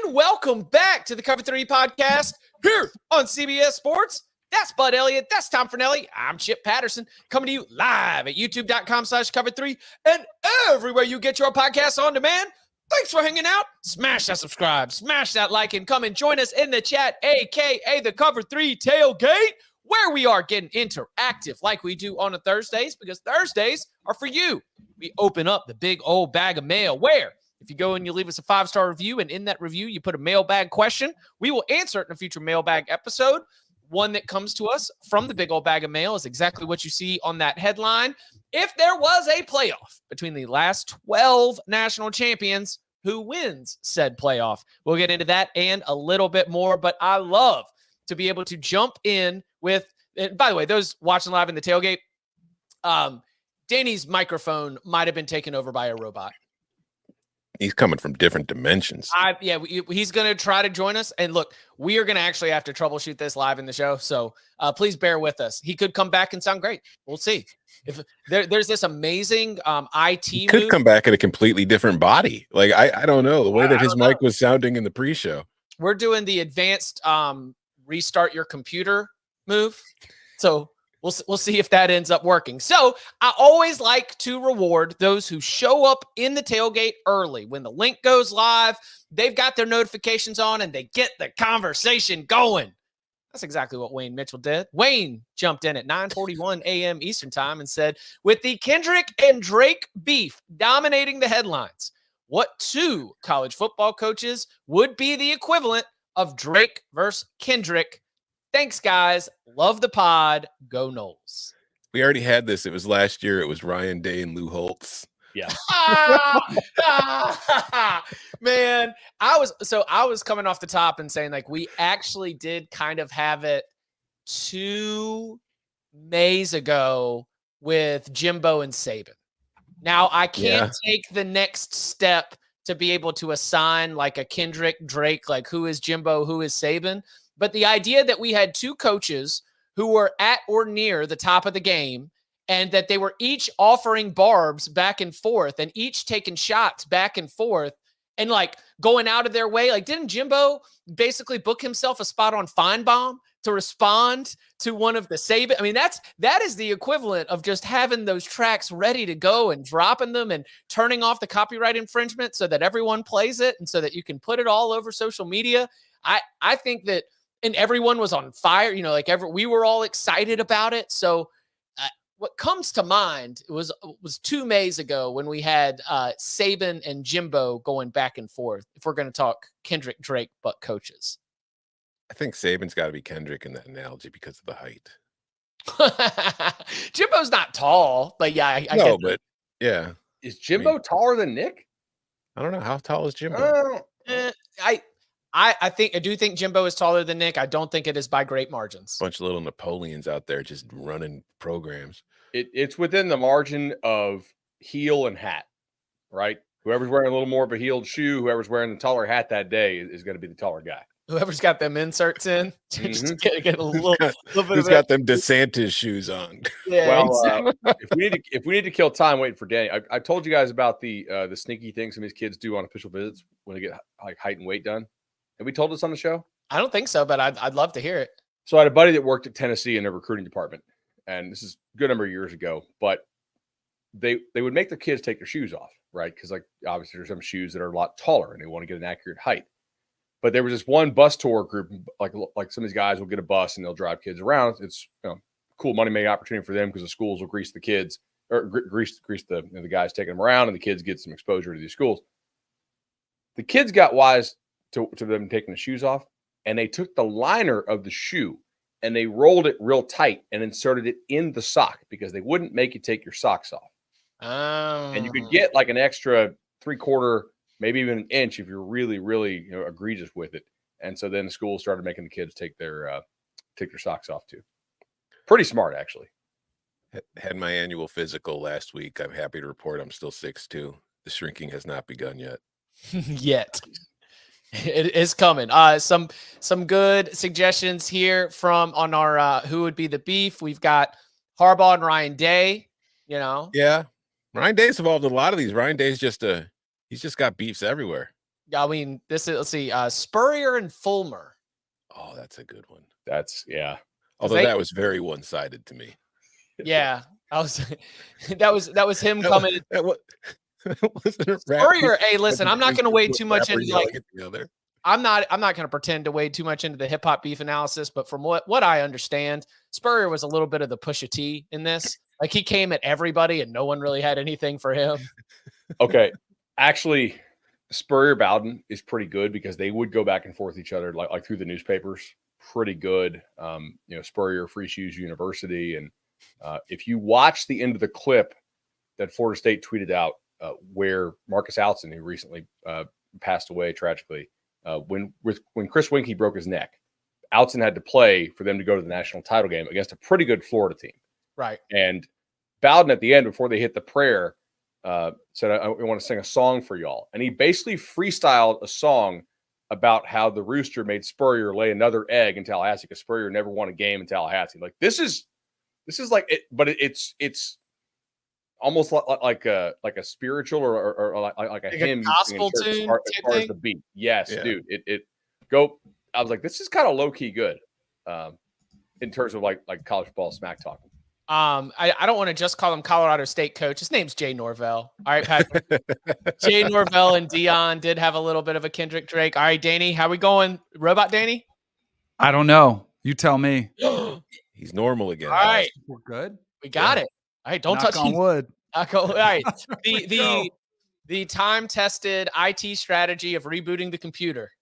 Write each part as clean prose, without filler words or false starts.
And welcome back to the Cover 3 podcast here on CBS Sports. That's Bud Elliott. That's Tom Fornelli. I'm Chip Patterson coming to you live at youtube.com/cover3 and everywhere you get your podcasts on demand. Thanks for hanging out. Smash that subscribe, smash that like, and come and join us in the chat, aka the Cover 3 tailgate, where we are getting interactive like we do on the Thursdays, because Thursdays are for you. We open up the big old bag of mail where if you go and you leave us a 5-star review, and in that review you put a mailbag question, we will answer it in a future mailbag episode. One that comes to us from the big old bag of mail is exactly what you see on that headline. If there was a playoff between the last 12 national champions, who wins said playoff? We'll get into that and a little bit more, but I love to be able to jump in with, and by the way, those watching live in the tailgate, Danny's microphone might have been taken over by a robot. He's coming from different dimensions. He's going to try to join us. And look, we are going to actually have to troubleshoot this live in the show. So please bear with us. He could come back and sound great. We'll see. If there's this amazing IT he could come back in a completely different body. Like, I don't know. The way that his mic was sounding in the pre-show. We're doing the advanced restart your computer move. So we'll see if that ends up working. So I always like to reward those who show up in the tailgate early. When the link goes live, they've got their notifications on and they get the conversation going. That's exactly what Wayne Mitchell did. Wayne jumped in at 9:41 a.m. Eastern time and said, with the Kendrick and Drake beef dominating the headlines, what two college football coaches would be the equivalent of Drake versus Kendrick? Thanks, guys. Love the pod. Go Noles. We already had this. It was last year. It was Ryan Day and Lou Holtz. Yeah. Man, I was coming off the top and saying, like, we actually did kind of have it 2 Mays ago with Jimbo and Saban. Now, I can't take the next step to be able to assign like a Kendrick, Drake, like who is Jimbo, who is Saban. But the idea that we had 2 coaches who were at or near the top of the game and that they were each offering barbs back and forth and each taking shots back and forth and like going out of their way. Like, didn't Jimbo basically book himself a spot on Feinbaum to respond to one of the Saban? I mean, that is the equivalent of just having those tracks ready to go and dropping them and turning off the copyright infringement so that everyone plays it and so that you can put it all over social media. I think that, and everyone was on fire, like we were all excited about it. So what comes to mind was 2 Mays ago when we had Saban and Jimbo going back and forth. If we're going to talk Kendrick, Drake, but coaches, I think Saban's got to be Kendrick in that analogy because of the height. Jimbo's not tall, but yeah, I no, but yeah, is Jimbo taller than Nick? I don't know. How tall is Jimbo? I do think Jimbo is taller than Nick. I don't think it is by great margins. Bunch of little Napoleons out there just running programs. It's within the margin of heel and hat, right? Whoever's wearing a little more of a heeled shoe, whoever's wearing the taller hat that day is going to be the taller guy. Whoever's got them inserts in, just get a little bit who's got them DeSantis shoes on. Yeah, well, if we need to kill time waiting for Danny, I told you guys about the sneaky things some of these kids do on official visits when they get like height and weight done. Have we told this on the show? I don't think so, but I'd love to hear it. So I had a buddy that worked at Tennessee in their recruiting department, and this is a good number of years ago, but they would make their kids take their shoes off, right? Because like obviously there's some shoes that are a lot taller and they want to get an accurate height. But there was this one bus tour group, like some of these guys will get a bus and they'll drive kids around. It's cool money making opportunity for them because the schools will grease the kids or grease the guys taking them around, and the kids get some exposure to these schools. The kids got wise to them taking the shoes off, and they took the liner of the shoe and they rolled it real tight and inserted it in the sock because they wouldn't make you take your socks off. Oh. And you could get like an extra 3/4, maybe even an inch if you're really, really egregious with it. And so then the school started making the kids take their socks off too. Pretty smart, actually. Had my annual physical last week. I'm happy to report I'm still 6'2". The shrinking has not begun yet. Yet. It is coming. Some good suggestions here on our who would be the beef. We've got Harbaugh and Ryan Day. Yeah, Ryan Day's involved in a lot of these. Ryan Day's he's just got beefs everywhere. I mean, this is, let's see, Spurrier and Fulmer. Oh, that's a good one. That's yeah. Although they- that was very one-sided to me. Yeah, I was. that was him coming. That wasn't a Spurrier. Hey, listen, I'm not going to wade too much into like. the other. I'm not going to pretend to wade too much into the hip hop beef analysis, but from what I understand, Spurrier was a little bit of the Pusha T in this. Like he came at everybody, and no one really had anything for him. Okay, actually, Spurrier Bowden is pretty good because they would go back and forth each other like through the newspapers. Pretty good. Spurrier Free Shoes University, and if you watch the end of the clip that Florida State tweeted out, where Marcus Alston, who recently passed away tragically. When Chris Winkie broke his neck, Alston had to play for them to go to the national title game against a pretty good Florida team. Right. And Bowden at the end, before they hit the prayer, said, I want to sing a song for y'all. And he basically freestyled a song about how the Rooster made Spurrier lay another egg in Tallahassee because Spurrier never won a game in Tallahassee. Like this is like it, but it's almost like a spiritual or like a hymn, gospel tune as far as the beat. Yes, yeah. Dude. I was like, this is kind of low key good, in terms of like college football smack talking. I don't want to just call him Colorado State coach. His name's Jay Norvell. All right, Patrick. Jay Norvell and Dion did have a little bit of a Kendrick Drake. All right, Danny, how we going? Robot Danny? I don't know. You tell me. He's normal again. All right, we're good. We got it. All right, don't touch on wood. All right. The time-tested IT strategy of rebooting the computer.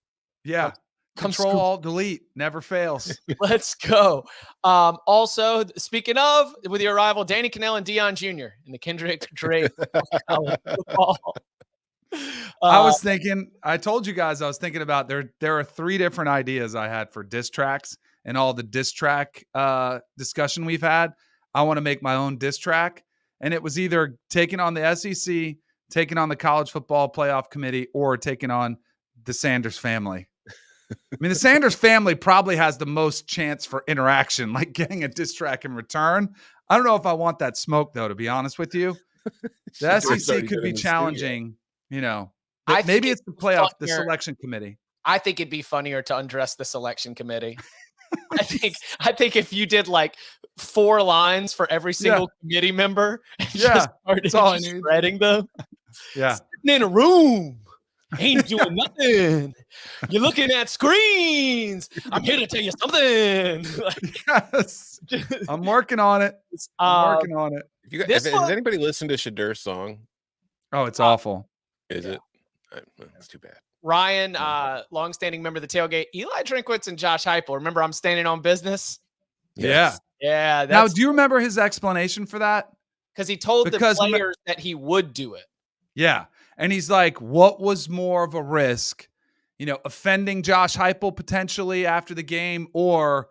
Yeah. Control Alt Delete never fails. Let's go. Also, speaking of, with your arrival, Danny Cannell and Dion Jr. in the Kendrick Drake college football. I told you guys I was thinking about there are 3 different ideas I had for diss tracks and all the diss track discussion we've had. I want to make my own diss track. And it was either taking on the SEC, taking on the College Football Playoff Committee, or taking on the Sanders family. I mean, the Sanders family probably has the most chance for interaction, like getting a diss track in return. I don't know if I want that smoke, though, to be honest with you. The SEC could be challenging, maybe it's the playoff, the selection committee. I think it'd be funnier to undress the selection committee. I think if you did like 4 lines for every single committee member, and just started spreading them. Yeah, sitting in a room, ain't doing nothing. You're looking at screens. I'm here to tell you something. Yes, I'm working on it. Has anybody listened to Shadur's song? Oh, it's awful. Is it? It's too bad. Ryan, longstanding member of the tailgate, Eli Drinkwitz and Josh Heupel. Remember, I'm standing on business. Yes. Yeah. Now, do you remember his explanation for that? Because he told the players that he would do it. Yeah. And he's like, what was more of a risk? Offending Josh Heupel potentially after the game, or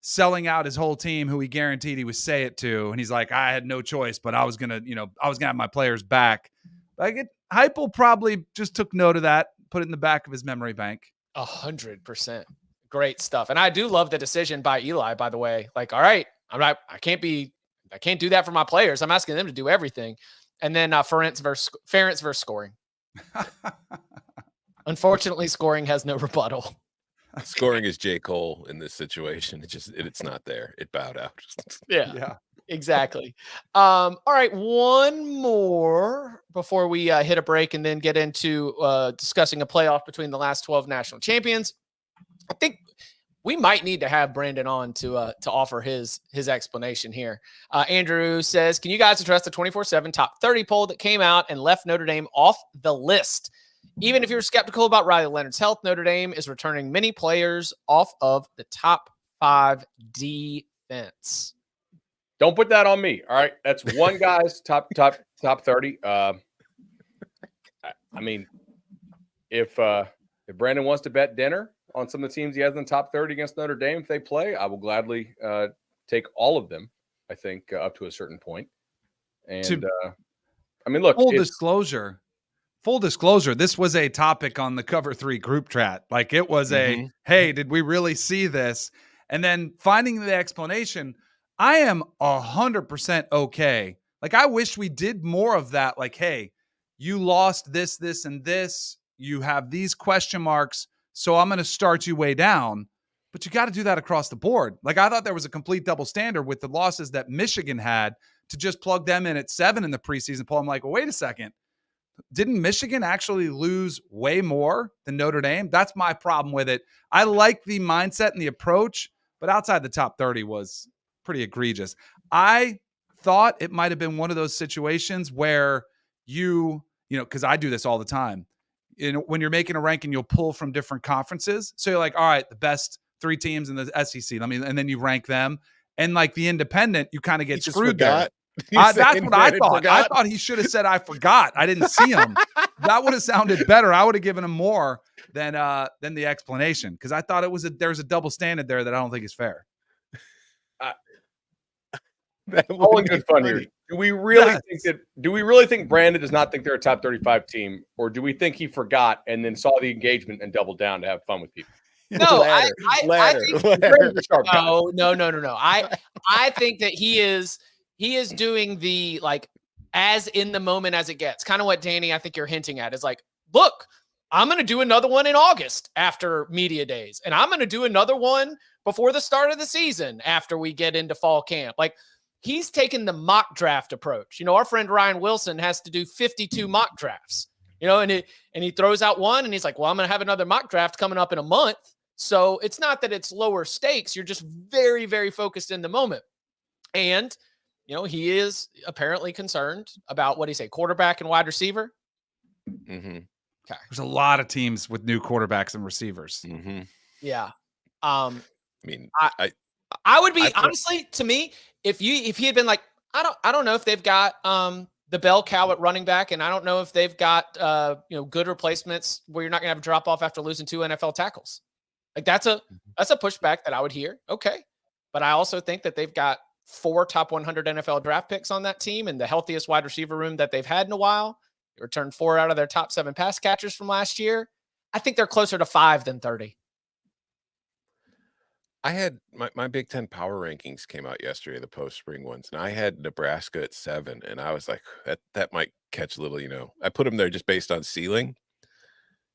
selling out his whole team who he guaranteed he would say it to. And he's like, I had no choice, but I was going to have my players back. Heupel probably just took note of that, put it in the back of his memory bank. 100%. Great stuff. And I do love the decision by Eli, by the way. Like, all right, I can't do that for my players. I'm asking them to do everything. And then Ferentz versus scoring. Unfortunately, scoring has no rebuttal. Scoring is J. Cole in this situation. It's not there. It bowed out. Yeah. Exactly. All right, one more before we hit a break and then get into discussing a playoff between the last 12 national champions. I think we might need to have Brandon on to offer his explanation here. Andrew says, can you guys address the 24/7 top 30 poll that came out and left Notre Dame off the list? Even if you're skeptical about Riley Leonard's health, Notre Dame is returning many players off of the top 5 defense. Don't put that on me. All right. That's one guy's top 30. I mean, if Brandon wants to bet dinner on some of the teams he has in the top 30 against Notre Dame, if they play, I will gladly take all of them, I think, up to a certain point. And look, full disclosure, this was a topic on the Cover 3 group chat. Like it was hey, did we really see this? And then finding the explanation, I am 100% okay. Like, I wish we did more of that. Like, hey, you lost this, and this. you have these question marks, so I'm going to start you way down. But you got to do that across the board. Like, I thought there was a complete double standard with the losses that Michigan had to just plug them in at 7 in the preseason poll. I'm like, well, wait a second. Didn't Michigan actually lose way more than Notre Dame? That's my problem with it. I like the mindset and the approach, but outside the top 30 was pretty egregious. I thought it might have been one of those situations where because I do this all the time. When you're making a ranking, you'll pull from different conferences. So you're like, all right, the best 3 teams in the SEC. And then you rank them. And like the independent, you kind of get screwed there. That's what I thought. Forgot? I thought he should have said, I forgot. I didn't see him. That would have sounded better. I would have given him more than the explanation, because I thought there's a double standard there that I don't think is fair. All in good fun here. Do we really think Brandon does not think they're a top 35 team, or do we think he forgot and then saw the engagement and doubled down to have fun with people? No, I think that he is doing the, like, as in the moment as it gets. Kind of what Danny, I think you're hinting at, is like, look, I'm going to do another one in August after media days, and I'm going to do another one before the start of the season after we get into fall camp. Like, he's taken the mock draft approach. Our friend Ryan Wilson has to do 52 mock drafts, and he throws out one and he's like, well, I'm going to have another mock draft coming up in a month. So it's not that it's lower stakes. You're just very, very focused in the moment. And, he is apparently concerned about, what do you say, quarterback and wide receiver? Mm-hmm. Okay. There's a lot of teams with new quarterbacks and receivers. Mm-hmm. Yeah. I would be, honestly, to me, if he had been like, I don't know if they've got the bell cow at running back, and I don't know if they've got good replacements where you're not gonna have a drop off after losing 2 NFL tackles. Like, that's a pushback that I would hear. Okay. But I also think that they've got 4 top 100 NFL draft picks on that team and the healthiest wide receiver room that they've had in a while. They returned 4 out of their top 7 pass catchers from last year. I think they're closer to 5 than 30. I had my Big Ten power rankings came out yesterday, the post-spring ones, and I had Nebraska at 7, and I was like, that might catch a little, I put them there just based on ceiling.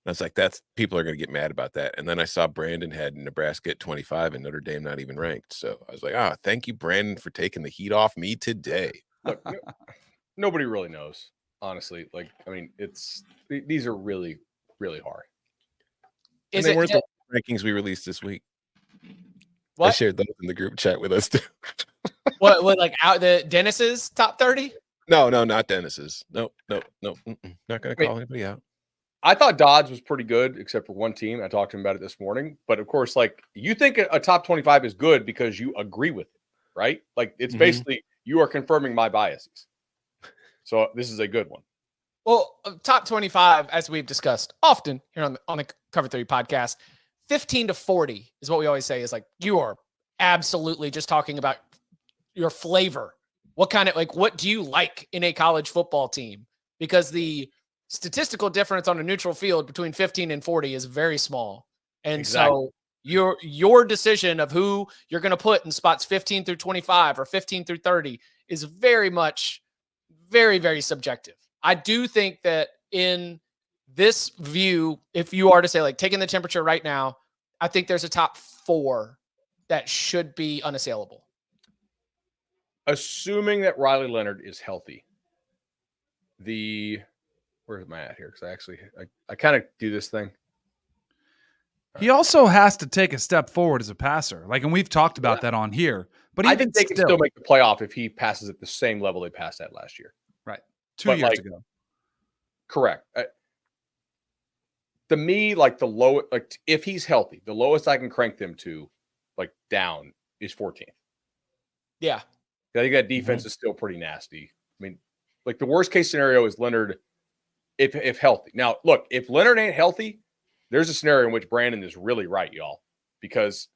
I was like, people are going to get mad about that. And then I saw Brandon had Nebraska at 25 and Notre Dame not even ranked. So I was like, thank you, Brandon, for taking the heat off me today. Look, nobody really knows, honestly. Like, I mean, these are really, really hard. And they weren't the rankings we released this week. What? I shared those in the group chat with us too. What like out the Dennis's top 30? No, not Dennis's. No. Not going to call anybody out. I thought Dodds was pretty good, except for one team. I talked to him about it this morning. But of course, like, you think a top 25 is good because you agree with it, right? Like, it's basically you are confirming my biases. So this is a good one. Well, top 25, as we've discussed often here on the Cover 3 podcast, 15 to 40 is what we always say, is like, you are absolutely just talking about your flavor. What do you like in a college football team? Because the statistical difference on a neutral field between 15 and 40 is very small. And so your decision of who you're going to put in spots 15 through 25 or 15 through 30 is very much very, very subjective. I do think that in this view, if you are to say, like, taking the temperature right now, I think there's a top 4 that should be unassailable. Assuming that Riley Leonard is healthy. Where am I at here? Because I kind of do this thing. He also has to take a step forward as a passer. Like, and we've talked about that on here. But I think they can still make the playoff if he passes at the same level they passed at last year. Right. 2 years ago. Correct. To me, like, the low, like, if he's healthy, the lowest I can crank them to, like, down is 14th. Yeah. I think that defense is still pretty nasty. I mean, like, the worst case scenario is Leonard if healthy. Now, look, if Leonard ain't healthy, there's a scenario in which Brandon is really right, y'all, because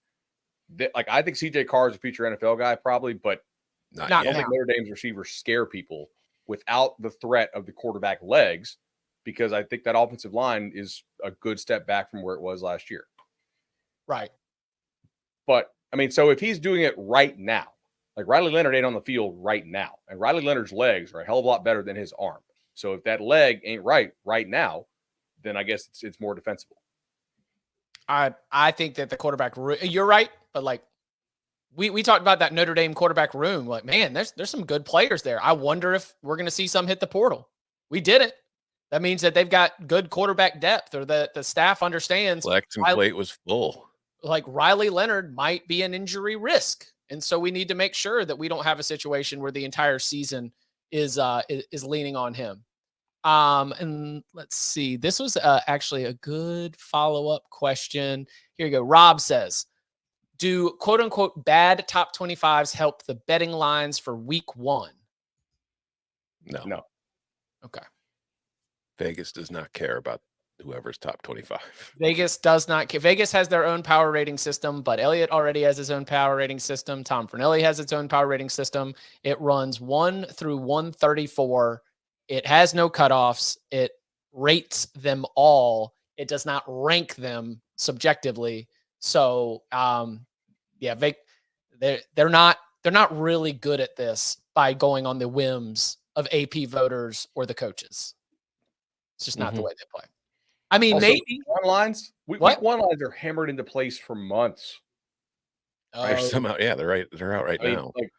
I think CJ Carr is a future NFL guy probably, but not I don't think Notre Dame's receivers scare people without the threat of the quarterback legs, because I think that offensive line is a good step back from where it was last year. Right. But I mean, so if he's doing it right now, like, Riley Leonard ain't on the field right now, and Riley Leonard's legs are a hell of a lot better than his arm. So if that leg ain't right now, then I guess it's more defensible. I think that the quarterback, you're right, but like we talked about that Notre Dame quarterback room. Like, man, there's some good players there. I wonder if we're going to see some hit the portal. We didn't. That means that they've got good quarterback depth, or the staff understands. Flex and plate was full. Like Riley Leonard might be an injury risk, and so we need to make sure that we don't have a situation where the entire season is leaning on him. And let's see. This was actually a good follow-up question. Here you go. Rob says, do quote unquote bad top 25s help the betting lines for week 1? No. Okay. Vegas does not care about whoever's top 25. Vegas does not care. Vegas has their own power rating system, but Elliott already has his own power rating system. Tom Fornelli has its own power rating system. It runs 1 through 134. It has no cutoffs. It rates them all. It does not rank them subjectively. So, yeah, they're not really good at this by going on the whims of AP voters or the coaches. It's just not the way they play. I mean, Also, maybe one lines. Week 1 lines are hammered into place for months. Somehow, yeah, they're out right now. Like,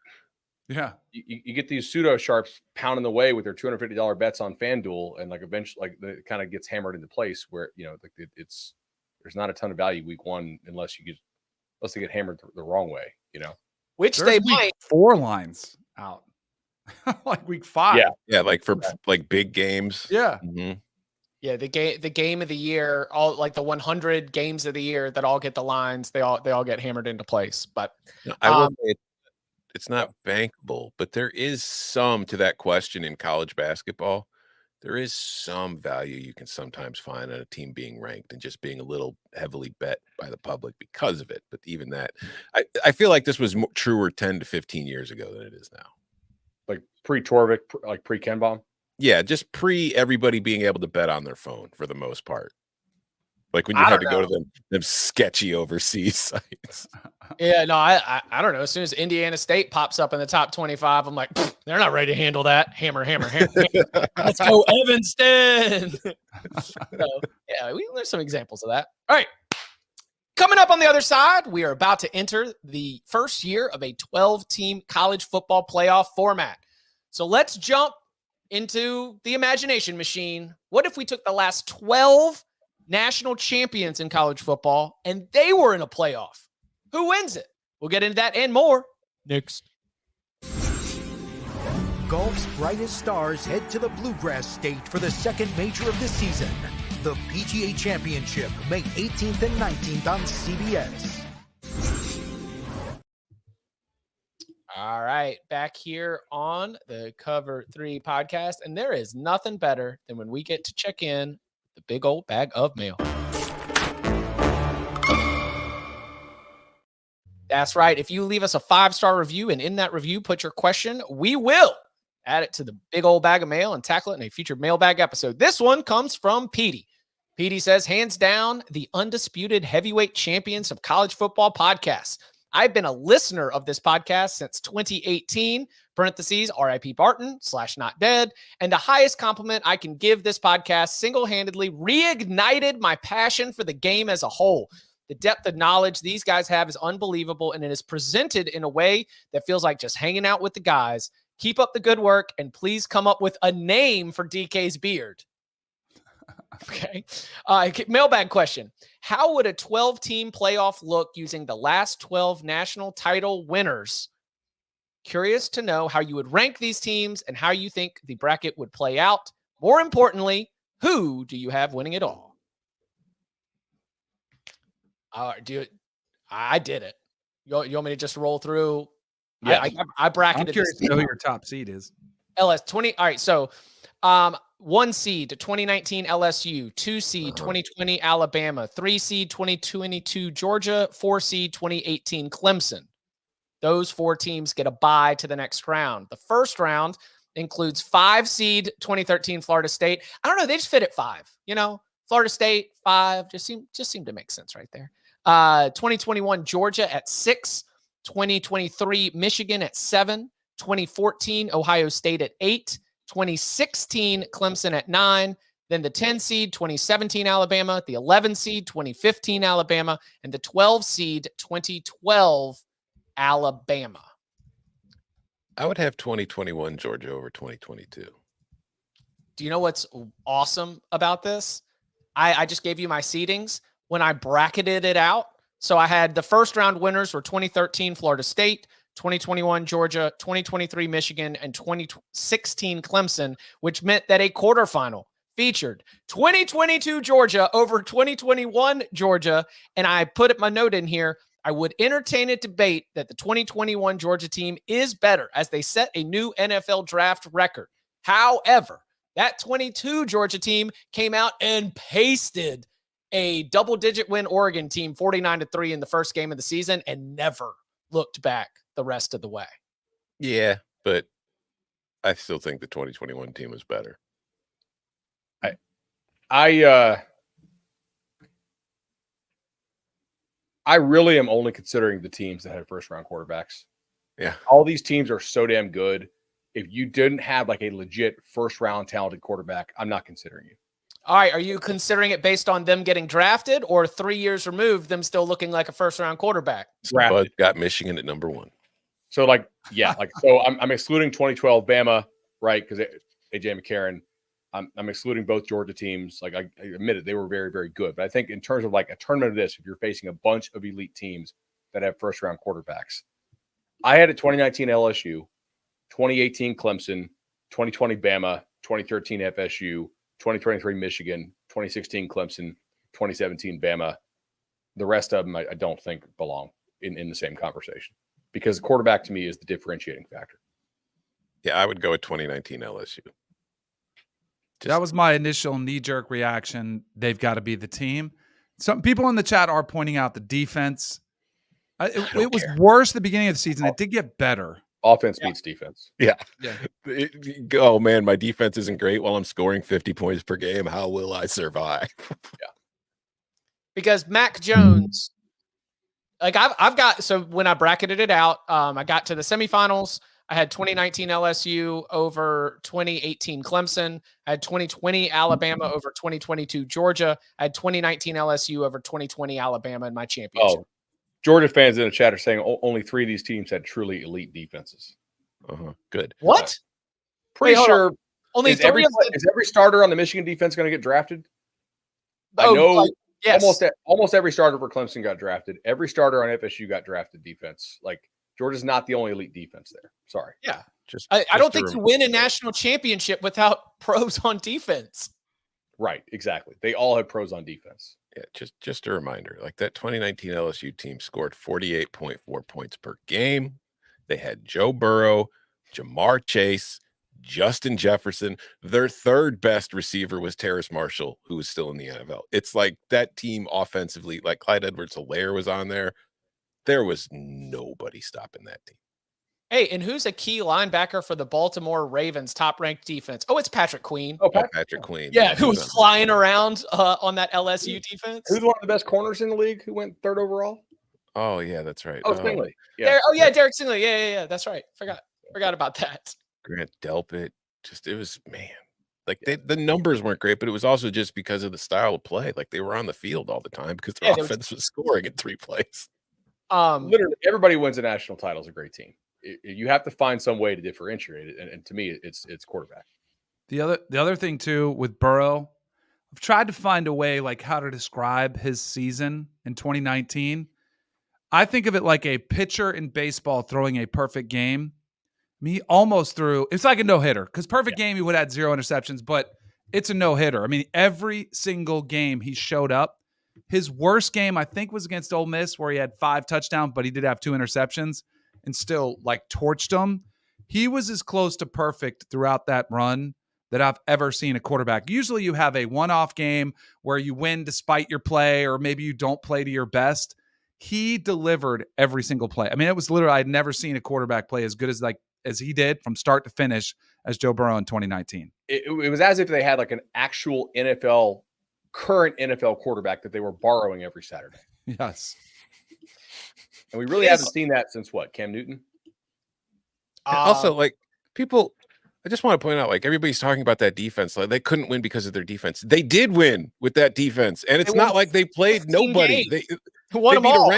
Yeah. You get these pseudo sharps pounding the way with their $250 bets on FanDuel, and like eventually, like it kind of gets hammered into place where like it's there's not a ton of value week 1 unless they get hammered the wrong way. Which There's they week might. 4 lines out. Like week 5. Yeah. Like for like big games. Yeah. Mm-hmm. Yeah, the game of the year, all like the 100 games of the year that all get the lines, they all get hammered into place. But I will say it's not bankable, but there is some to that question in college basketball. There is some value you can sometimes find in a team being ranked and just being a little heavily bet by the public because of it. But even that, I feel like this was truer 10 to 15 years ago than it is now. Like pre-Torvik, like pre-Kenbaum. Yeah, just pre everybody being able to bet on their phone for the most part. Like when you had to go to them sketchy overseas sites. yeah, no, I don't know. As soon as Indiana State pops up in the top 25, I'm like, they're not ready to handle that. Hammer. Let's go, Evanston. So, yeah, there's some examples of that. All right. Coming up on the other side, we are about to enter the first year of a 12-team college football playoff format. So let's jump into the imagination machine. What if we took the last 12 national champions in college football and they were in a playoff? Who wins it? We'll get into that and more next. Golf's brightest stars head to the Bluegrass State for the second major of the season. The PGA Championship, May 18th and 19th on CBS. All right, back here on the Cover 3 podcast, and there is nothing better than when we get to check in the big old bag of mail. That's right. If you leave us a 5-star review and in that review put your question, we will add it to the big old bag of mail and tackle it in a future mailbag episode. This one comes from Petey. Petey says, hands down, the undisputed heavyweight champions of college football podcasts. I've been a listener of this podcast since 2018, parentheses, RIP Barton / not dead. And the highest compliment I can give this podcast single-handedly reignited my passion for the game as a whole. The depth of knowledge these guys have is unbelievable, and it is presented in a way that feels like just hanging out with the guys. Keep up the good work, and please come up with a name for DK's beard. Okay. Mailbag question. How would a 12-team playoff look using the last 12 national title winners? Curious to know how you would rank these teams and how you think the bracket would play out. More importantly, who do you have winning it all? I did it. You want me to just roll through? Yeah. I bracketed. I'm curious to know who your top seed is. LS 20. All right. So, 1 seed 2019 LSU, 2 seed 2020 Alabama, 3 seed 2022 Georgia, 4 seed 2018 Clemson. Those 4 teams get a bye to the next round. The first round includes 5 seed 2013 Florida State. I don't know. They just fit at 5. Florida State 5 just seemed to make sense right there. 2021 Georgia at 6, 2023 Michigan at 7, 2014 Ohio State at 8, 2016 Clemson at 9. then the 10 seed 2017 Alabama, the 11 seed 2015 Alabama, and the 12 seed 2012 Alabama. I would have 2021 Georgia over 2022. Do you know what's awesome about this? I just gave you my seedings when I bracketed it out. So I had the first round winners were 2013 Florida State, 2021 Georgia, 2023 Michigan, and 2016 Clemson, which meant that a quarterfinal featured 2022 Georgia over 2021 Georgia. And I put my note in here. I would entertain a debate that the 2021 Georgia team is better as they set a new NFL draft record. However, that 22 Georgia team came out and pasted a double-digit win Oregon team 49-3 in the first game of the season and never looked back the rest of the way. Yeah, but I still think the 2021 team was better. I really am only considering the teams that had first-round quarterbacks. Yeah. All these teams are so damn good. If you didn't have like a legit first-round talented quarterback, I'm not considering you. All right, are you considering it based on them getting drafted or 3 years removed, them still looking like a first-round quarterback? Bud got Michigan at number 1. So, like, yeah, like, so I'm excluding 2012 Bama, right? Because AJ McCarron. I'm excluding both Georgia teams. Like, I admitted they were very, very good. But I think in terms of like a tournament of this, if you're facing a bunch of elite teams that have first-round quarterbacks, I had a 2019 LSU, 2018 Clemson, 2020 Bama, 2013 FSU, 2023 Michigan, 2016 Clemson, 2017 Bama. The rest of them I don't think belong in the same conversation because quarterback to me is the differentiating factor. Yeah, I would go with 2019 LSU. That was my initial knee-jerk reaction. They've got to be the team. Some people in the chat are pointing out the defense. It was worse at the beginning of the season. It did get better. Offense beats defense. Yeah. Yeah. Oh, man, my defense isn't great while I'm scoring 50 points per game. How will I survive? Yeah. Because Mac Jones, like I've got, so when I bracketed it out, I got to the semifinals. I had 2019 LSU over 2018 Clemson. I had 2020 Alabama over 2022 Georgia. I had 2019 LSU over 2020 Alabama in my championship. Oh, Georgia fans in the chat are saying only 3 of these teams had truly elite defenses. Good. What? Pretty sure. Only is every starter on the Michigan defense going to get drafted? I know yes. almost every starter for Clemson got drafted. Every starter on FSU got drafted defense. Like, Georgia's not the only elite defense there. Sorry. Yeah. I don't think you win a national championship without pros on defense. Right. Exactly. They all have pros on defense. Yeah. Just a reminder, like that 2019 LSU team scored 48.4 points per game. They had Joe Burrow, Jamar Chase, Justin Jefferson. Their third best receiver was Terrace Marshall, who was still in the NFL. It's like that team offensively, like Clyde Edwards-Helaire was on there. There was nobody stopping that team. Hey, and who's a key linebacker for the Baltimore Ravens top-ranked defense? Oh, it's Patrick Queen. Oh, Patrick Queen. Yeah, who was flying around on that LSU defense. Who's one of the best corners in the league who went 3rd overall? Oh, yeah, that's right. Oh, Stingley. Yeah. Derek Stingley. Yeah. That's right. Forgot about that. Grant Delpit. It was, man. Like the numbers weren't great, but it was also just because of the style of play. Like they were on the field all the time because their offense was scoring in 3 plays. Literally, everybody wins a national title is a great team. You have to find some way to differentiate it, and to me, it's quarterback. The other thing too with Burrow, I've tried to find a way like how to describe his season in 2019. I think of it like a pitcher in baseball throwing a perfect game. He almost threw. It's like a no-hitter because perfect game he would have had 0 interceptions, but it's a no-hitter. I mean, every single game he showed up. His worst game, I think, was against Ole Miss where he had 5 touchdowns, but he did have 2 interceptions and still like torched them. He was as close to perfect throughout that run that I've ever seen a quarterback. Usually you have a one-off game where you win despite your play or maybe you don't play to your best. He delivered every single play. I mean, it was literally, I'd never seen a quarterback play as good as he did from start to finish as Joe Burrow in 2019. It was as if they had like an actual current NFL quarterback that they were borrowing every Saturday. Yes. And we really haven't seen that since what? Cam Newton? Also, like people I just want to point out, like, everybody's talking about that defense. Like, they couldn't win because of their defense. They did win with that defense, and it's not like they played 15 nobody. games. They Won them beat all.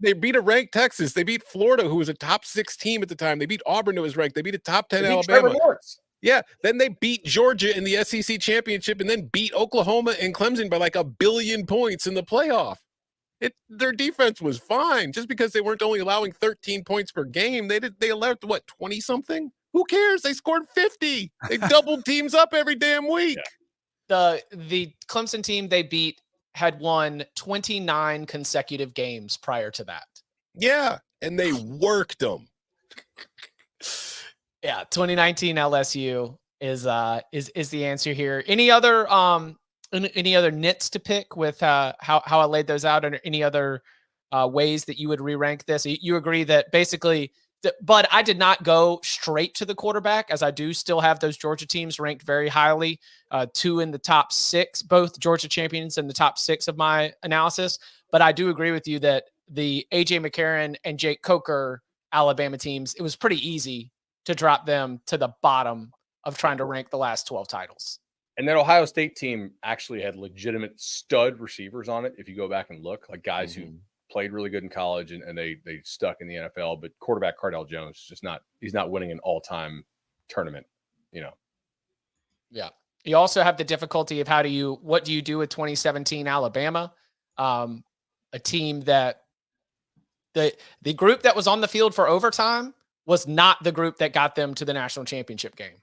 they beat a ranked Texas. They beat Florida, who was a top 6 team at the time. They beat Auburn, who was ranked. They beat a top 10 They beat Alabama. Trevor Lawrence. Yeah, then they beat Georgia in the SEC championship, and then beat Oklahoma and Clemson by like 1 billion points in the playoff. Their defense was fine. Just because they weren't only allowing 13 points per game, they allowed what, 20 something? Who cares? They scored 50. They doubled teams up every damn week. The Clemson team they beat had won 29 consecutive games prior to that. Yeah, and they worked them. Yeah, 2019 LSU is the answer here. Any other nits to pick with how I laid those out, and any other ways that you would re-rank this? You agree that basically, but I did not go straight to the quarterback, as I do still have those Georgia teams ranked very highly, 2 in the top 6, both Georgia champions in the top 6 of my analysis. But I do agree with you that the AJ McCarron and Jake Coker Alabama teams, it was pretty easy to drop them to the bottom of trying to rank the last 12 titles. And that Ohio State team actually had legitimate stud receivers on it. If you go back and look, like guys who played really good in college and they stuck in the NFL, but quarterback Cardale Jones he's not winning an all-time tournament, Yeah. You also have the difficulty of what do you do with 2017 Alabama? A team that the group that was on the field for overtime was not the group that got them to the national championship game.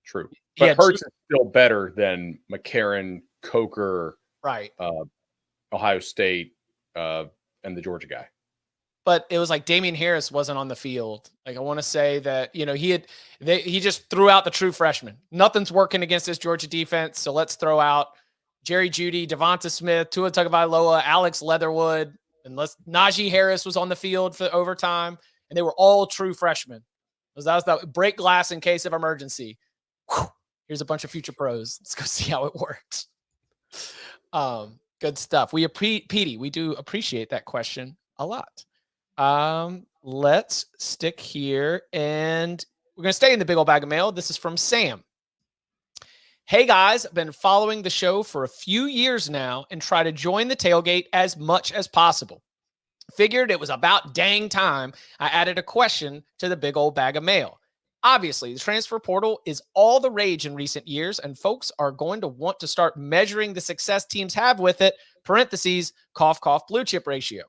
True. But Hurts is still better than McCarron, Coker, right? Ohio State, and the Georgia guy. But it was like Damian Harris wasn't on the field. Like, I want to say that, he just threw out the true freshman. Nothing's working against this Georgia defense. So let's throw out Jerry Jeudy, Devonta Smith, Tua Tagovailoa, Alex Leatherwood, and Najee Harris was on the field for overtime, and they were all true freshmen. That was the break glass in case of emergency. Whew. Here's a bunch of future pros. Let's go see how it works. Good stuff. Petey, we do appreciate that question a lot. Let's stick here, and we're going to stay in the big old bag of mail. This is from Sam. Hey guys, I've been following the show for a few years now and try to join the tailgate as much as possible. Figured it was about dang time I added a question to the big old bag of mail. Obviously, the transfer portal is all the rage in recent years, and folks are going to want to start measuring the success teams have with it, parentheses, cough, cough, blue chip ratio.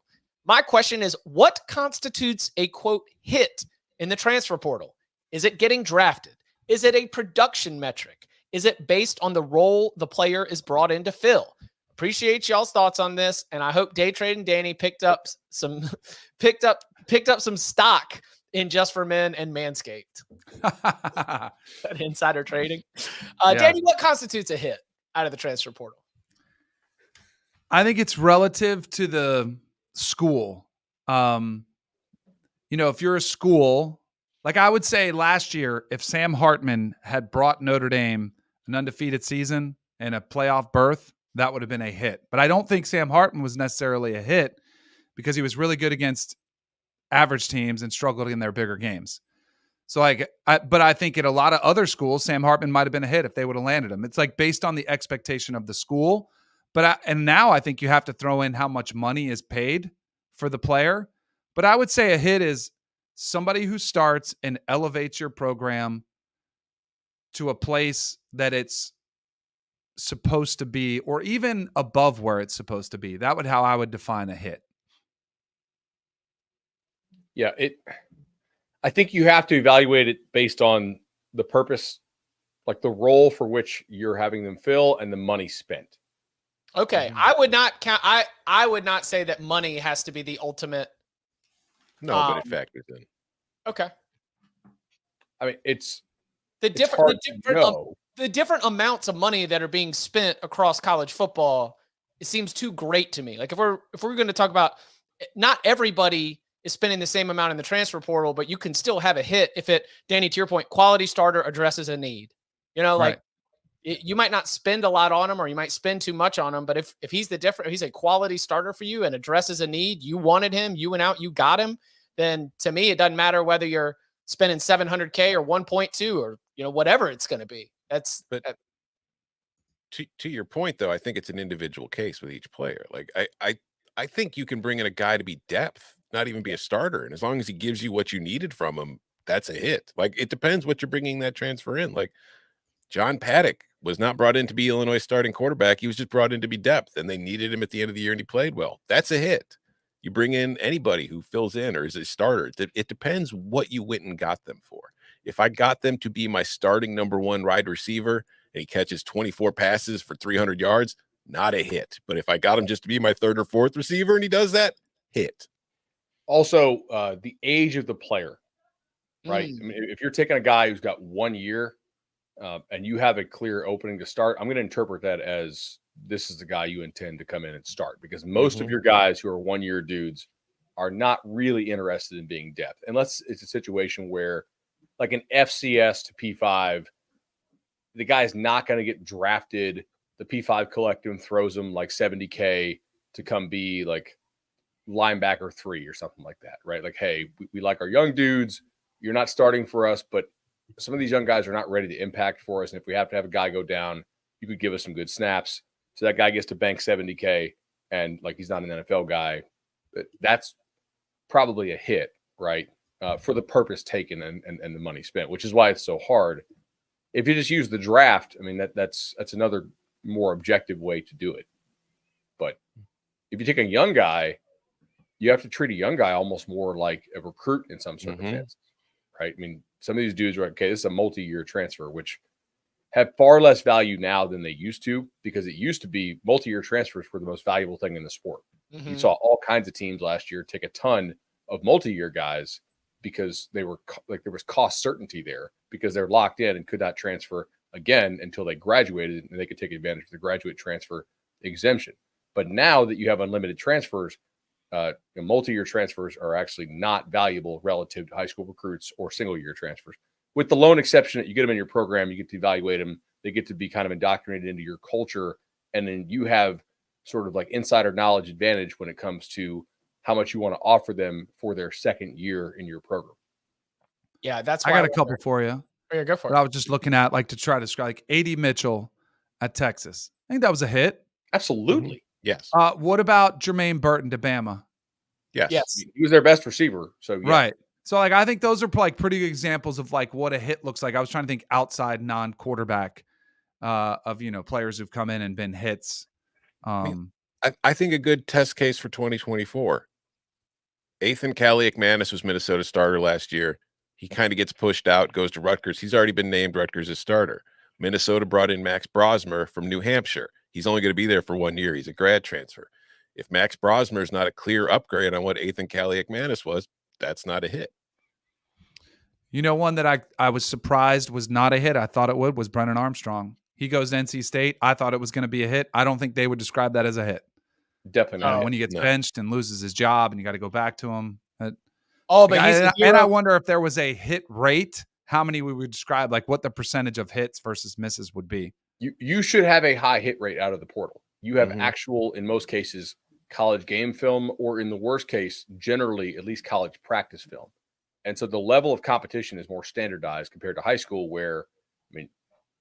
My question is, what constitutes a, quote, hit in the transfer portal? Is it getting drafted? Is it a production metric? Is it based on the role the player is brought in to fill? Appreciate y'all's thoughts on this, and I hope Day Trade and Danny picked up some stock in Just for Men and Manscaped. That insider trading. Danny, what constitutes a hit out of the transfer portal? I think it's relative to the school. If you're a school, like I would say last year, if Sam Hartman had brought Notre Dame an undefeated season and a playoff berth, that would have been a hit. But I don't think Sam Hartman was necessarily a hit because he was really good against average teams and struggled in their bigger games. So but I think at a lot of other schools, Sam Hartman might have been a hit if they would have landed him. It's like based on the expectation of the school. And now I think you have to throw in how much money is paid for the player. But I would say a hit is somebody who starts and elevates your program to a place that it's supposed to be, or even above where it's supposed to be. That would how I would define a hit. Yeah, I think you have to evaluate it based on the purpose, like the role for which you're having them fill and the money spent. Okay, I would not count. I would not say that money has to be the ultimate. No, but it factors in. Okay. I mean, it's the different amounts of money that are being spent across college football. It seems too great to me. Like if we're going to talk about, not everybody is spending the same amount in the transfer portal, but you can still have a hit if it, Danny, to your point, quality starter addresses a need. Like you might not spend a lot on him, or you might spend too much on him. But if he's he's a quality starter for you and addresses a need, you wanted him, you went out, you got him. Then to me, it doesn't matter whether you're spending $700K or 1.2 or whatever it's going to be. To your point, though, I think it's an individual case with each player. Like I think you can bring in a guy to be depth, not even be a starter, and as long as he gives you what you needed from him, that's a hit. Like it depends what you're bringing that transfer in. Like John Paddock was not brought in to be Illinois starting quarterback. He was just brought in to be depth, and they needed him at the end of the year, and he played well. That's a hit. You bring in anybody who fills in or is a starter. It depends what you went and got them for. If I got them to be my starting number one wide receiver and he catches 24 passes for 300 yards, not a hit. But if I got him just to be my third or fourth receiver and he does that, hit. Also, the age of the player, right? I mean, if you're taking a guy who's got 1 year and you have a clear opening to start, I'm going to interpret that as this is the guy you intend to come in and start, because most of your guys who are 1 year dudes are not really interested in being depth, unless it's a situation where like an FCS to P5, the guy's not going to get drafted. The P5 collective and throws him like $70K to come be like linebacker 3 or something like that, right? Like, hey, we like our young dudes. You're not starting for us, but some of these young guys are not ready to impact for us. And if we have to have a guy go down, you could give us some good snaps. So that guy gets to bank $70K and like he's not an NFL guy. That's probably a hit, right? For the purpose taken and the money spent, which is why it's so hard. If you just use the draft, I mean, that's another more objective way to do it. But if you take a young guy, you have to treat a young guy almost more like a recruit in some circumstances, right? I mean, some of these dudes are like, okay, this is a multi-year transfer, which have far less value now than they used to, because it used to be multi-year transfers were the most valuable thing in the sport. You saw all kinds of teams last year take a ton of multi-year guys because they were like, there was cost certainty there because they're locked in and could not transfer again until they graduated, and they could take advantage of the graduate transfer exemption. But now that you have unlimited transfers, multi-year transfers are actually not valuable relative to high school recruits or single-year transfers. With the lone exception that you get them in your program, you get to evaluate them, they get to be kind of indoctrinated into your culture, and then you have sort of like insider knowledge advantage when it comes to how much you want to offer them for their second year in your program. Yeah, that's why I got a couple for you. Oh, yeah, go for But it. I was just looking at like to try to describe like A.D. Mitchell at Texas. I think that was a hit. Absolutely. Yes. What about Jermaine Burton to Bama? Yes. Yes. He was their best receiver. So yeah. Right. So like I think those are like pretty good examples of like what a hit looks like. I was trying to think outside non-quarterback of players who've come in and been hits. I think a good test case for 2024. Ethan Kaliak-Manis was Minnesota's starter last year. He kind of gets pushed out, goes to Rutgers. He's already been named Rutgers' starter. Minnesota brought in Max Brosmer from New Hampshire. He's only going to be there for 1 year. He's a grad transfer. If Max Brosmer is not a clear upgrade on what Ethan Kaliak-Manis was, that's not a hit. One that I was surprised was not a hit. I thought it was Brennan Armstrong. He goes to NC State. I thought it was going to be a hit. I don't think they would describe that as a hit. Definitely not. When he gets benched and loses his job and you got to go back to him. But I wonder if there was a hit rate, how many we would describe, like what the percentage of hits versus misses would be. You should have a high hit rate out of the portal. You have actual, in most cases, college game film, or in the worst case, generally at least college practice film. And so the level of competition is more standardized compared to high school, where, I mean,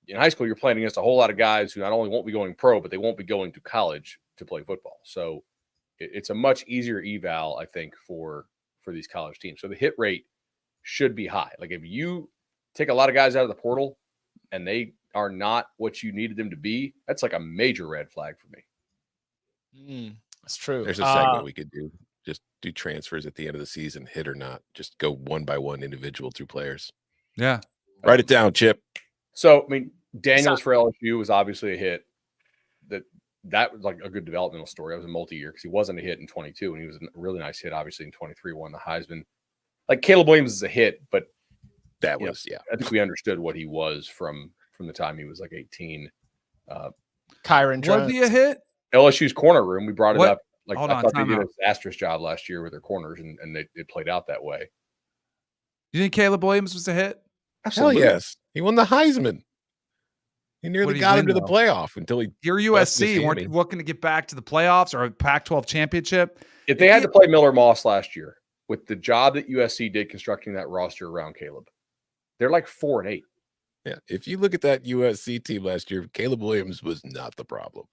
in high school, you're playing against a whole lot of guys who not only won't be going pro, but they won't be going to college to play football. So it's a much easier eval, I think, for these college teams. So the hit rate should be high. Like if you take a lot of guys out of the portal and they are not what you needed them to be, that's like a major red flag for me. That's true. There's a segment we could do. Just do transfers at the end of the season, hit or not. Just go one by one individual through players. Yeah. Write it down, Chip. So, I mean, Daniels for LSU was obviously a hit. That was like a good developmental story. That was a multi-year because he wasn't a hit in 22, and he was a really nice hit, obviously, in 23, won the Heisman. Like Caleb Williams is a hit, but that was, I think we understood what he was from the time he was like 18. Kyron Jones. Was he a hit? LSU's corner room, we brought it up. Like Hold I on, thought they time did a out. disastrous job last year with their corners, and it played out that way. You think Caleb Williams was a hit? Absolutely. Hell yes. He won the Heisman. He What nearly did he got him win, to the though? playoff until he. You're busted his USC. Weren't hammy. looking to get back to the playoffs or a Pac-12 championship? If they had to play Miller Moss last year, with the job that USC did constructing that roster around Caleb, they're like 4-8. Yeah. If you look at that USC team last year, Caleb Williams was not the problem.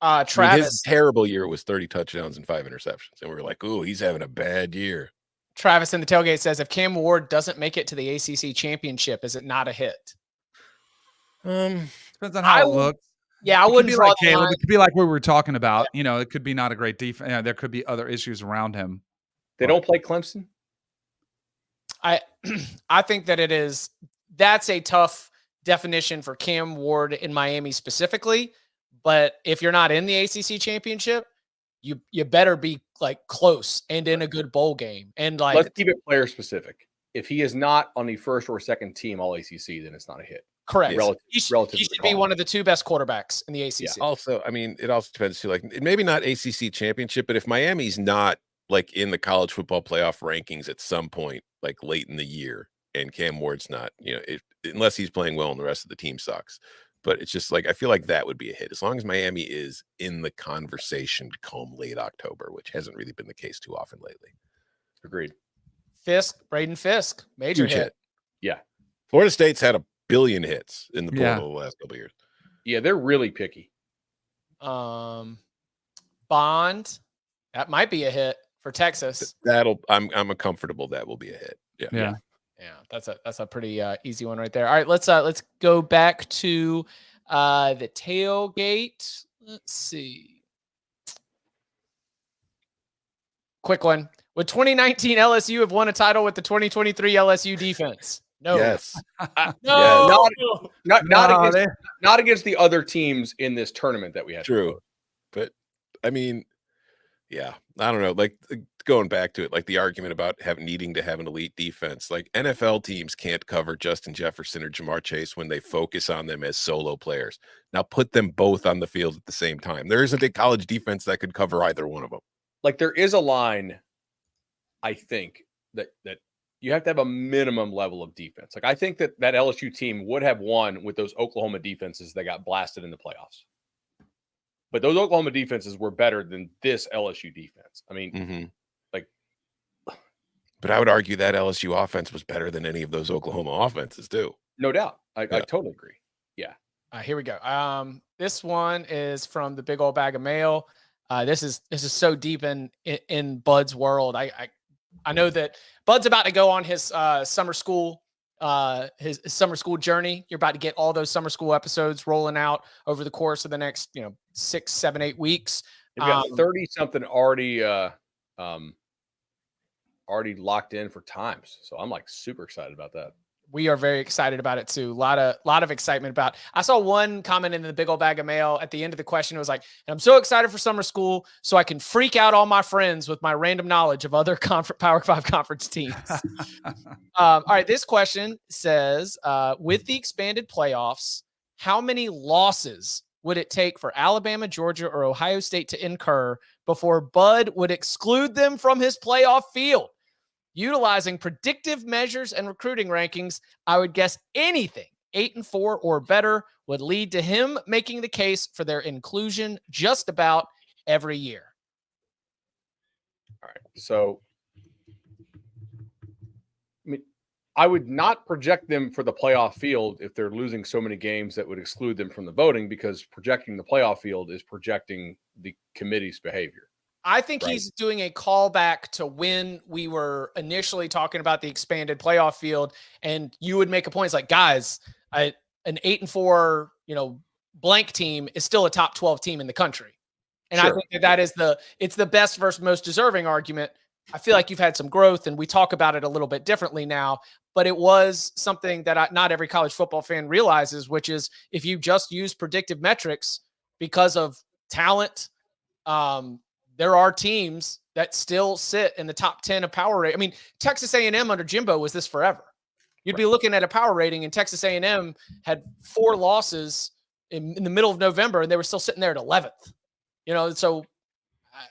I mean, Travis, his terrible year was 30 touchdowns and 5 interceptions. And we were like, oh, he's having a bad year. Travis in the tailgate says, if Cam Ward doesn't make it to the ACC championship, is it not a hit? Depends on how it looks. Yeah, I It could wouldn't be draw like the Caleb. line. It could be like what we were talking about. You know, it could be not a great defense. Yeah, there could be other issues around him. They don't play Clemson. I think that that's a tough definition for Cam Ward in Miami specifically. But if you're not in the ACC championship, you better be like close and in a good bowl game. And like, let's keep it player specific. If he is not on the first or second team all ACC, then it's not a hit. Correct. He should be one of the 2 best quarterbacks in the ACC. Yeah. Also, I mean, it also depends too. Like, maybe not ACC championship, but if Miami's not like in the college football playoff rankings at some point, like late in the year, and Cam Ward's not, unless he's playing well and the rest of the team sucks. But it's just like, I feel like that would be a hit as long as Miami is in the conversation come late October, which hasn't really been the case too often lately. Agreed. Braden Fisk, major hit. Yeah. Florida State's had 1 billion hits in the portal the last couple of years. Yeah, they're really picky. Bond, that might be a hit for Texas. I'm comfortable that will be a hit. Yeah. That's a pretty easy one right there. All right, let's go back to the tailgate. Let's see. Quick one. Would 2019 LSU have won a title with the 2023 LSU defense? No. Yes. No. Yes. Not against the other teams in this tournament that we had. True. But I mean, yeah, I don't know. Like going back to it, like the argument about needing to have an elite defense, like NFL teams can't cover Justin Jefferson or Jamar Chase when they focus on them as solo players. Now put them both on the field at the same time. There isn't a college defense that could cover either one of them. Like there is a line, I think, that you have to have a minimum level of defense. Like I think that LSU team would have won with those Oklahoma defenses that got blasted in the playoffs. But those Oklahoma defenses were better than this LSU defense. I mean, but I would argue that LSU offense was better than any of those Oklahoma offenses too. No doubt. I totally agree. Yeah. Here we go. This one is from the big old bag of mail. This is so deep in Bud's world. I know that Bud's about to go on his summer school journey. You're about to get all those summer school episodes rolling out over the course of the next 6, 7, 8 weeks. We've got 30 something already locked in for times, so I'm like super excited about that. We are very excited about it too. A lot of excitement about. I saw one comment in the big old bag of mail at the end of the question. It was like, "I'm so excited for summer school, so I can freak out all my friends with my random knowledge of other Power 5 conference teams." All right, this question says, with the expanded playoffs, how many losses would it take for Alabama, Georgia, or Ohio State to incur before Bud would exclude them from his playoff field? Utilizing predictive measures and recruiting rankings, I would guess anything 8-4 or better would lead to him making the case for their inclusion just about every year. All right. So, I mean, I would not project them for the playoff field if they're losing so many games that would exclude them from the voting, because projecting the playoff field is projecting the committee's behavior. I think he's doing a callback to when we were initially talking about the expanded playoff field, and you would make a point. It's like, guys, an 8-4, blank team is still a top 12 team in the country. And I think that is it's the best versus most deserving argument. I feel like you've had some growth, and we talk about it a little bit differently now, but it was something that not every college football fan realizes, which is if you just use predictive metrics because of talent, there are teams that still sit in the top 10 of power rating. I mean, Texas A&M under Jimbo was this forever. You'd be looking at a power rating, and Texas A&M had 4 losses in the middle of November, and they were still sitting there at 11th. So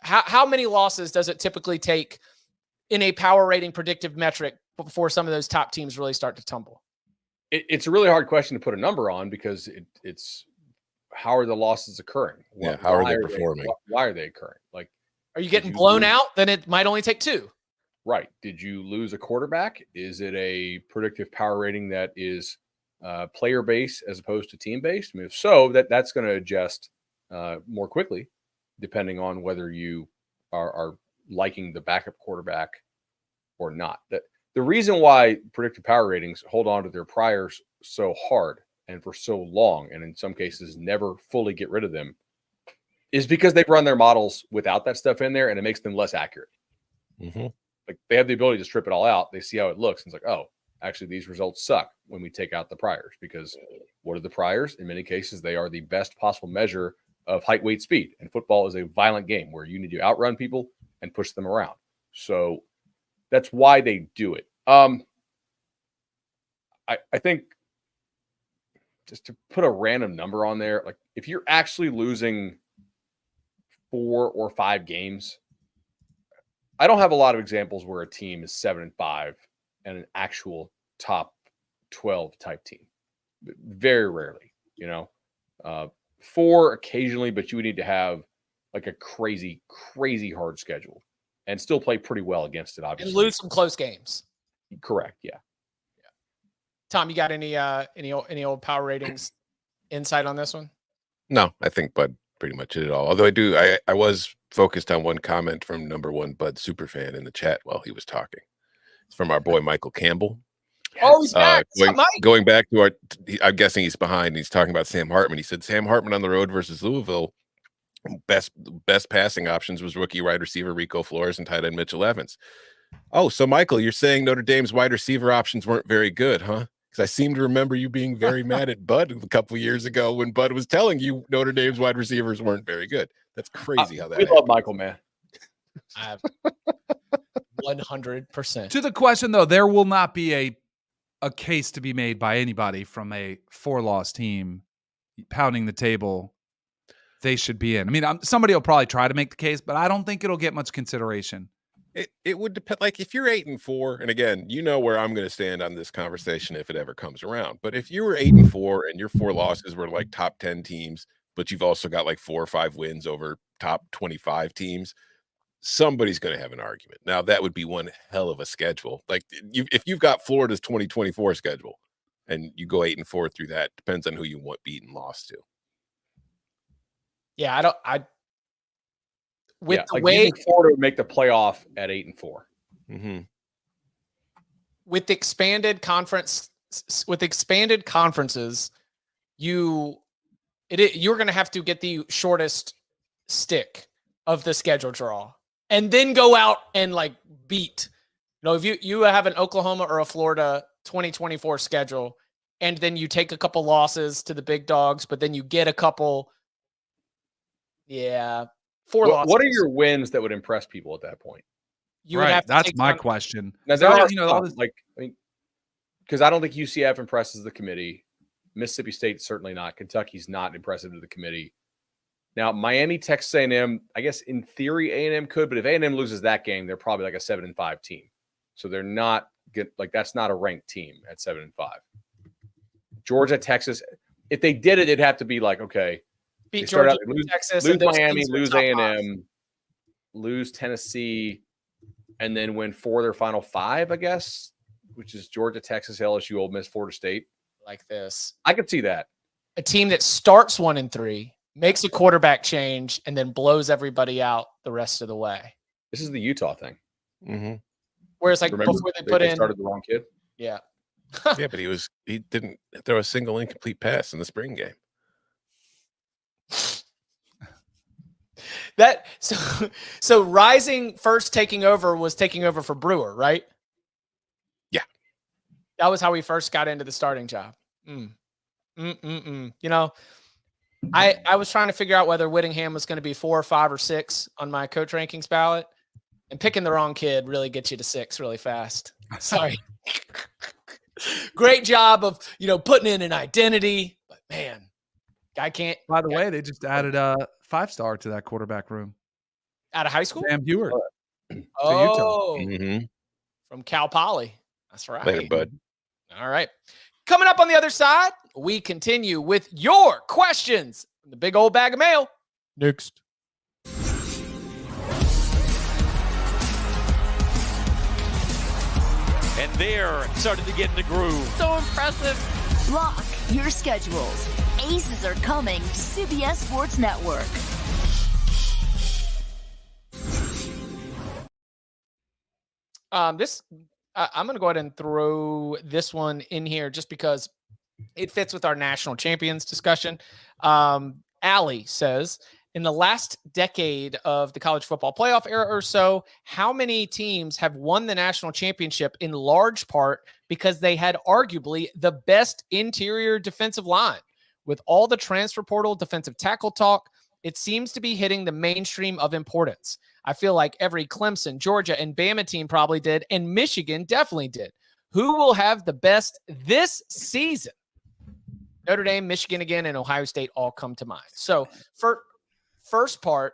how many losses does it typically take in a power rating predictive metric before some of those top teams really start to tumble? It's a really hard question to put a number on, because it's how are the losses occurring? How are they performing? Why are they occurring? Like, are you getting blown out? Then it might only take 2. Right. Did you lose a quarterback? Is it a predictive power rating that is player based as opposed to team based? I mean, if so, that's going to adjust more quickly, depending on whether you are liking the backup quarterback or not. The reason why predictive power ratings hold on to their priors so hard and for so long, and in some cases never fully get rid of them, is because they've run their models without that stuff in there, and it makes them less accurate. Mm-hmm. Like they have the ability to strip it all out. They see how it looks, and it's like, oh, actually, these results suck when we take out the priors. Because what are the priors? In many cases, they are the best possible measure of height, weight, speed. And football is a violent game where you need to outrun people and push them around. So that's why they do it. I think just to put a random number on there, like if you're actually losing 4 or 5 games, I don't have a lot of examples where a team is 7-5 and an actual top 12 type team. Very rarely, 4 occasionally, but you would need to have like a crazy, crazy hard schedule and still play pretty well against it, obviously. And lose some close games. Correct. Yeah. Tom, you got any old power ratings insight on this one? No, I think Bud pretty much did it all. Although I was focused on one comment from number one Bud superfan in the chat while he was talking. It's from our boy Michael Campbell. Oh, he's back. Going back to I'm guessing he's behind. He's talking about Sam Hartman. He said Sam Hartman on the road versus Louisville. Best passing options was rookie wide receiver Rico Flores and tight end Mitchell Evans. Oh, so Michael, you're saying Notre Dame's wide receiver options weren't very good, huh? Because I seem to remember you being very mad at Bud a couple of years ago when Bud was telling you Notre Dame's wide receivers weren't very good. That's crazy how that we love Michael, man. 100%. To the question, though, there will not be a case to be made by anybody from a 4-loss team pounding the table they should be in. I mean, somebody will probably try to make the case, but I don't think it'll get much consideration. It would depend. Like if you're 8-4, and again, you know where I'm going to stand on this conversation if it ever comes around. But if you were 8-4 and your 4 losses were like top 10 teams, but you've also got like 4 or 5 wins over top 25 teams, somebody's going to have an argument. Now that would be one hell of a schedule. Like if you've got Florida's 2024 schedule and you go 8-4 through that, depends on who you want beat and lost to. Yeah, With the like way Florida would make the playoff at 8-4. Mm-hmm. With expanded conferences, you're going to have to get the shortest stick of the schedule draw, and then go out and like beat. If you have an Oklahoma or a Florida 2024 schedule, and then you take a couple losses to the big dogs, but then you get a couple. Yeah. 4 losses. What are your wins that would impress people at that point? You would have to That's take my some, question. Now, there are because I don't think UCF impresses the committee. Mississippi State certainly not. Kentucky's not impressive to the committee. Now, Miami, Texas A&M, I guess in theory A&M could, but if A&M loses that game, they're probably like a 7-5 team. So they're not good. Like that's not a ranked team at 7-5. Georgia, Texas, if they did it, it'd have to be like, okay, beat Georgia, lose Texas, lose Miami, lose A&M, lose Tennessee, and then win 4 of their final 5, I guess, which is Georgia, Texas, LSU, Ole Miss, Florida State. Like this. I could see that. A team that starts 1-3, makes a quarterback change, and then blows everybody out the rest of the way. This is the Utah thing. Mm-hmm. Whereas like Remember, before they started the wrong kid. Yeah. Yeah, but he didn't throw a single incomplete pass in the spring game. So Rising first taking over was taking over for Brewer, right? Yeah. That was how we first got into the starting job. I was trying to figure out whether Whittingham was going to be 4 or 5 or 6 on my coach rankings ballot, and picking the wrong kid really gets you to 6 really fast. Sorry. Great job of, putting in an identity, but man, guy can't. By the way, they just added a 5-star to that quarterback room. Out of high school? Sam Heward. Oh, Mm-hmm. from Cal Poly. That's right. Later, bud. All right. Coming up on the other side, we continue with your questions from the big old bag of mail. Next. and they're starting to get in the groove. So impressive. Block your schedules. Aces are coming to CBS Sports Network. I'm going to go ahead and throw this one in here just because it fits with our national champions discussion. Allie says, in the last decade of the college football playoff era or so, how many teams have won the national championship in large part because they had arguably the best interior defensive line? With all the transfer portal defensive tackle talk, it seems to be hitting the mainstream of importance. I feel like every Clemson, Georgia, and Bama team probably did, and Michigan definitely did. Who will have the best this season? Notre Dame, Michigan again, and Ohio State all come to mind. So for first part.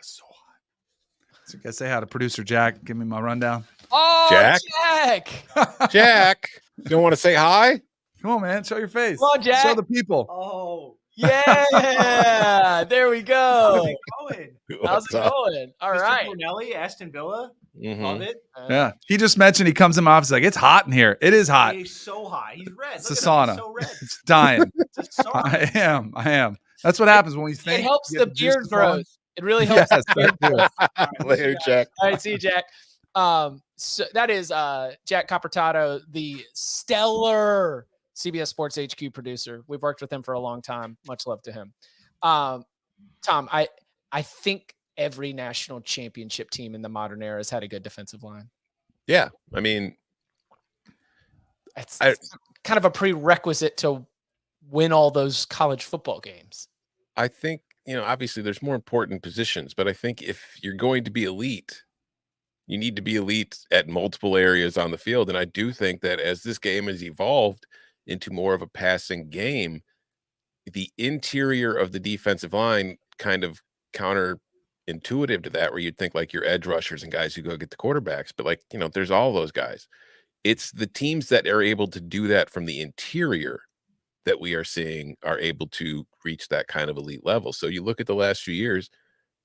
So hot. So I guess I had a producer, Jack. Give me my rundown. Oh, Jack. Jack, you don't want to say hi? Come on, man. Show your face. Come on, Jack. Show the people. Oh, Yeah. There we go. how's it going? How's it going? All Mr. right. Cornelli, Aston Villa. Love it. Yeah. He just mentioned he comes in my office like, it's hot in here. It is hot. He's so hot. He's red. It's Look a at him. sauna. He's so red. It's dying. It's a sauna. I am. That's what happens when we think. It helps get the juice beard to flowing. growth. It really helps. Yes, the beard that too. Later, Jack. All right, see you, Jack. So that is Jack Capertato, the stellar CBS Sports HQ producer. We've worked with him for a long time. Much love to him. Tom, I think every national championship team in the modern era has had a good defensive line. Yeah. I mean, It's kind of a prerequisite to win all those college football games. I think, obviously there's more important positions, but I think if you're going to be elite, you need to be elite at multiple areas on the field. And I do think that as this game has evolved into more of a passing game, the interior of the defensive line kind of counterintuitive to that, where you'd think like your edge rushers and guys who go get the quarterbacks, but there's all those guys. It's the teams that are able to do that from the interior that we are seeing are able to reach that kind of elite level. So you look at the last few years,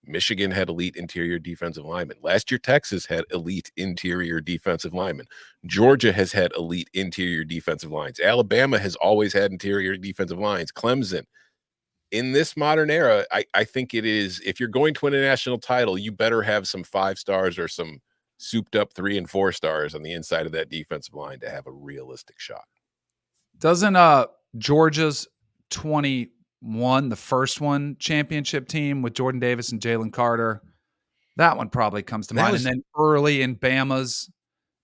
Michigan had elite interior defensive linemen. Last year, Texas had elite interior defensive linemen. Georgia has had elite interior defensive lines. Alabama has always had interior defensive lines. Clemson. In this modern era, I think it is, if you're going to win a national title, you better have some 5 stars or some souped up 3 and 4 stars on the inside of that defensive line to have a realistic shot. Doesn't Georgia's 21, the first one, championship team with Jordan Davis and Jalen Carter, that one probably comes to mind. And then early in Bama's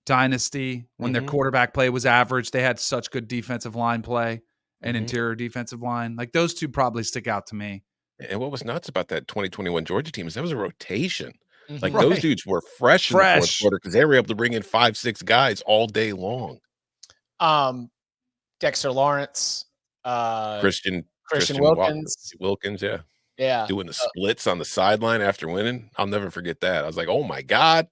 dynasty, when their quarterback play was average, they had such good defensive line play and interior defensive line. Like those two probably stick out to me. And what was nuts about that 2021 Georgia team is that was a rotation. Like Right. those dudes were fresh in the fourth quarter because they were able to bring in 5-6 guys all day long. Dexter Lawrence, Christian Wilkins. Yeah. Doing the splits on the sideline after winning. I'll never forget that. I was like, oh my God.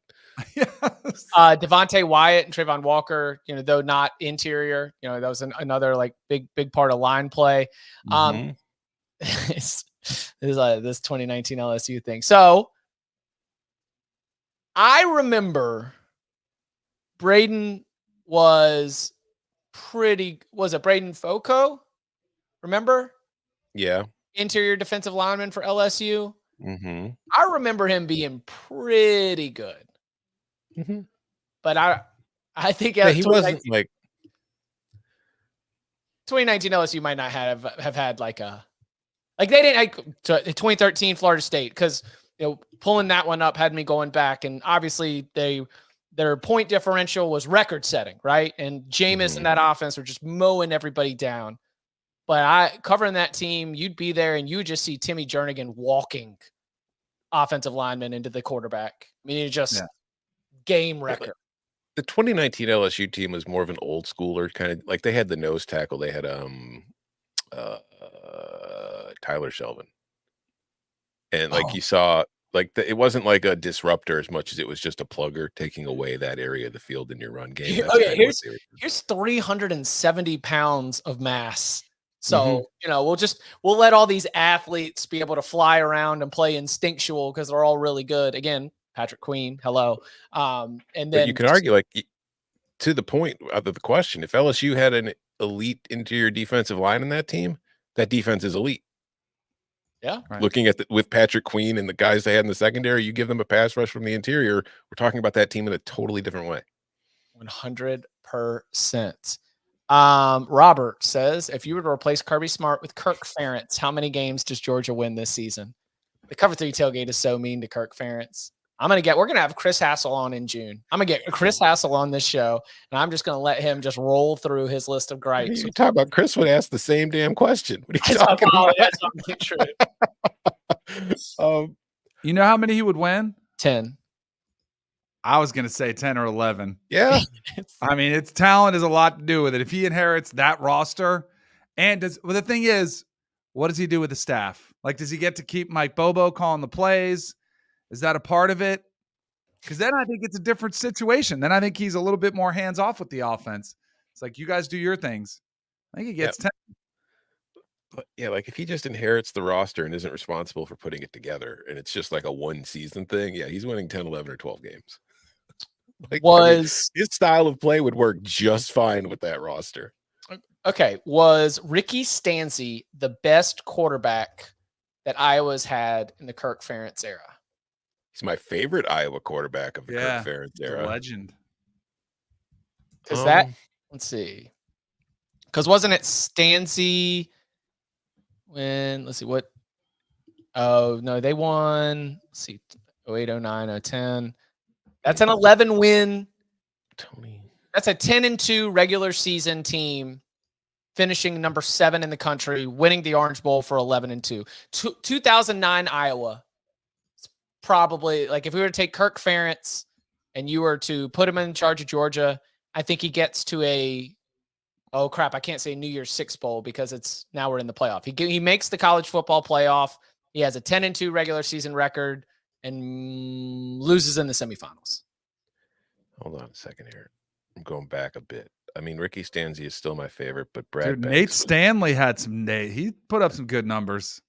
Devontae Wyatt and Trayvon Walker, though not interior, that was another like big part of line play. This 2019 LSU thing. So I remember Braden was it Braden Foco? Remember? Yeah. Interior defensive lineman for LSU. I remember him being pretty good. But I think he wasn't like 2019 LSU might not have had they didn't 2013 Florida State, because pulling that one up had me going back, and obviously their point differential was record setting, right? And Jameis and that offense were just mowing everybody down. But covering that team, you'd be there and you would just see Timmy Jernigan walking offensive linemen into the quarterback. I mean, game record. The 2019 LSU team was more of an old schooler kind of, like they had the nose tackle. They had Tyler Shelvin, and you saw it wasn't like a disruptor as much as it was just a plugger taking away that area of the field in your run game. Here's 370 pounds of mass. So, we'll let all these athletes be able to fly around and play instinctual because they're all really good. Again, Patrick Queen, hello. And then you can argue to the point of the question, if LSU had an elite interior defensive line in that team, that defense is elite. Yeah. Right. Looking at with Patrick Queen and the guys they had in the secondary, you give them a pass rush from the interior. We're talking about that team in a totally different way. 100%. Robert says, if you were to replace Kirby Smart with Kirk Ferentz, how many games does Georgia win this season? The Cover 3 tailgate is so mean to Kirk Ferentz. we're going to have Chris Hassel on in June. I'm going to get Chris Hassel on this show, and I'm just going to let him just roll through his list of gripes. You talk about Chris would ask the same damn question. What are you talking about? That's not true. You know how many he would win? 10. I was going to say 10 or 11. Yeah. I mean, its talent has a lot to do with it. If he inherits that roster, and the thing is, what does he do with the staff? Like, does he get to keep Mike Bobo calling the plays? Is that a part of it? Because then I think it's a different situation. Then I think he's a little bit more hands off with the offense. It's like, you guys do your things. I think he gets 10. But yeah, like if he just inherits the roster and isn't responsible for putting it together, and it's just like a one season thing, yeah, he's winning 10, 11, or 12 games. Like, his style of play would work just fine with that roster. Okay. Was Ricky Stanzi the best quarterback that Iowa's had in the Kirk Ferentz era? He's my favorite Iowa quarterback of the Kirk Ferentz era. Legend. Because let's see. Because wasn't it Stanzi when, let's see what, oh, no, they won, let's see, 08, 09, 010. That's an 11 win. Tony. That's a 10-2 regular season team, finishing number 7 in the country, winning the Orange Bowl for 11-2. 2009 Iowa. It's probably like if we were to take Kirk Ferentz and you were to put him in charge of Georgia, I think he gets to oh crap, I can't say New Year's Six Bowl because now we're in the playoff. He makes the college football playoff. He has a 10-2 regular season record and loses in the semifinals. Hold on a second here. I'm going back a bit. I mean, Ricky Stanzi is still my favorite, but Nate Stanley had he put up some good numbers.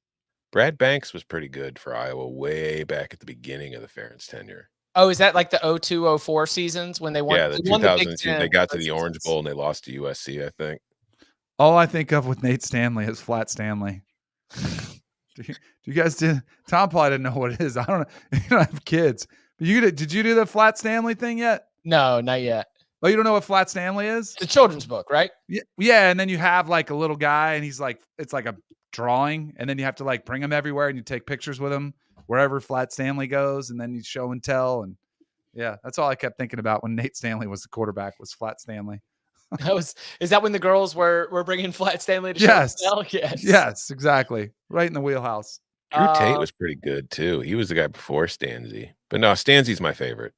Brad Banks was pretty good for Iowa way back at the beginning of the Ferentz tenure. Oh, is that like the 02-04 seasons when they won? Yeah, the 2002. They got to the Orange Bowl and they lost to USC, I think. All I think of with Nate Stanley is Flat Stanley. Do you guys Tom probably didn't know what it is. I don't know. You don't have kids. But did you do the Flat Stanley thing yet? No, not yet. Oh, you don't know what Flat Stanley is? It's a children's book, right? Yeah, and then you have like a little guy, and he's like, it's like a drawing, and then you have to like bring him everywhere, and you take pictures with him wherever Flat Stanley goes, and then you show and tell, and yeah, that's all I kept thinking about when Nate Stanley was the quarterback, was Flat Stanley. Is that when the girls were bringing Flat Stanley to show and tell? Yes, exactly, right in the wheelhouse. Drew Tate was pretty good too. He was the guy before Stanzi, but no, Stanzi's my favorite.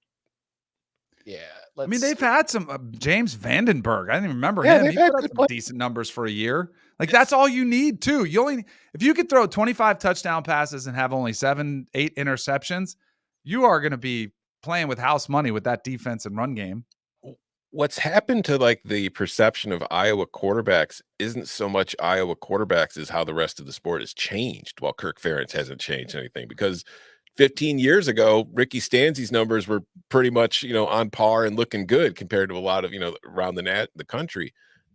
Yeah. I mean, they've had some James Vandenberg. I didn't even remember him. He put up some decent numbers for a year. Like that's all you need too. If you could throw 25 touchdown passes and have only 7-8 interceptions, you are going to be playing with house money with that defense and run game. What's happened to like the perception of Iowa quarterbacks isn't so much Iowa quarterbacks as how the rest of the sport has changed, while Kirk Ferentz hasn't changed anything, because 15 years ago, Ricky Stanzi's numbers were pretty much, on par and looking good compared to a lot of, around the country.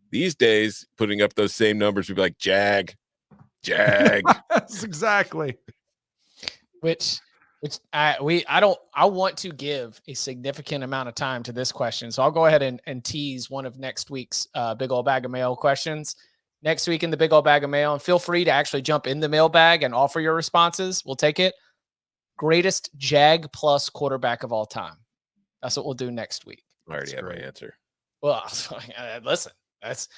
These days, putting up those same numbers would be like Jag. That's exactly. I want to give a significant amount of time to this question. So I'll go ahead and tease one of next week's Big Old Bag of Mail questions. Next week in the Big Old Bag of Mail, and feel free to actually jump in the mailbag and offer your responses. We'll take it. Greatest Jag plus quarterback of all time. That's what we'll do next week. I already have my answer. Well, listen, that's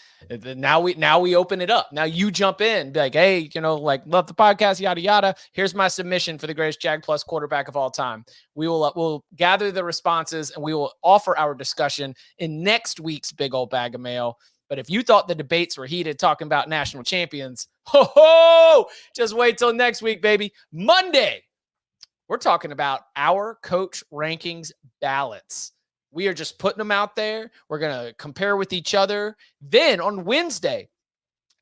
now we open it up. Now you jump in, be like, hey, love the podcast, yada yada. Here's my submission for the greatest Jag plus quarterback of all time. We'll gather the responses and we will offer our discussion in next week's Big Old Bag of Mail. But if you thought the debates were heated talking about national champions, just wait till next week, baby. Monday. We're talking about our coach rankings ballots. We are just putting them out there. We're going to compare with each other. Then on Wednesday,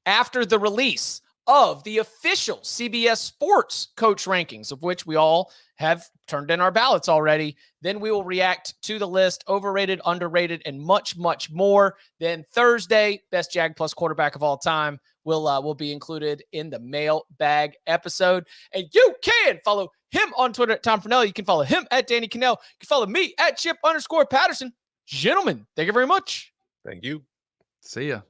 after the release of the official CBS Sports coach rankings, of which we all have turned in our ballots already. Then we will react to the list, overrated, underrated, and much, much more. Then Thursday, best Jag Plus quarterback of all time will be included in the Mailbag episode. And you can follow him on Twitter at Tom Fernelli. You can follow him at Danny Cannell. You can follow me at Chip_Patterson. Gentlemen, thank you very much. Thank you. See ya.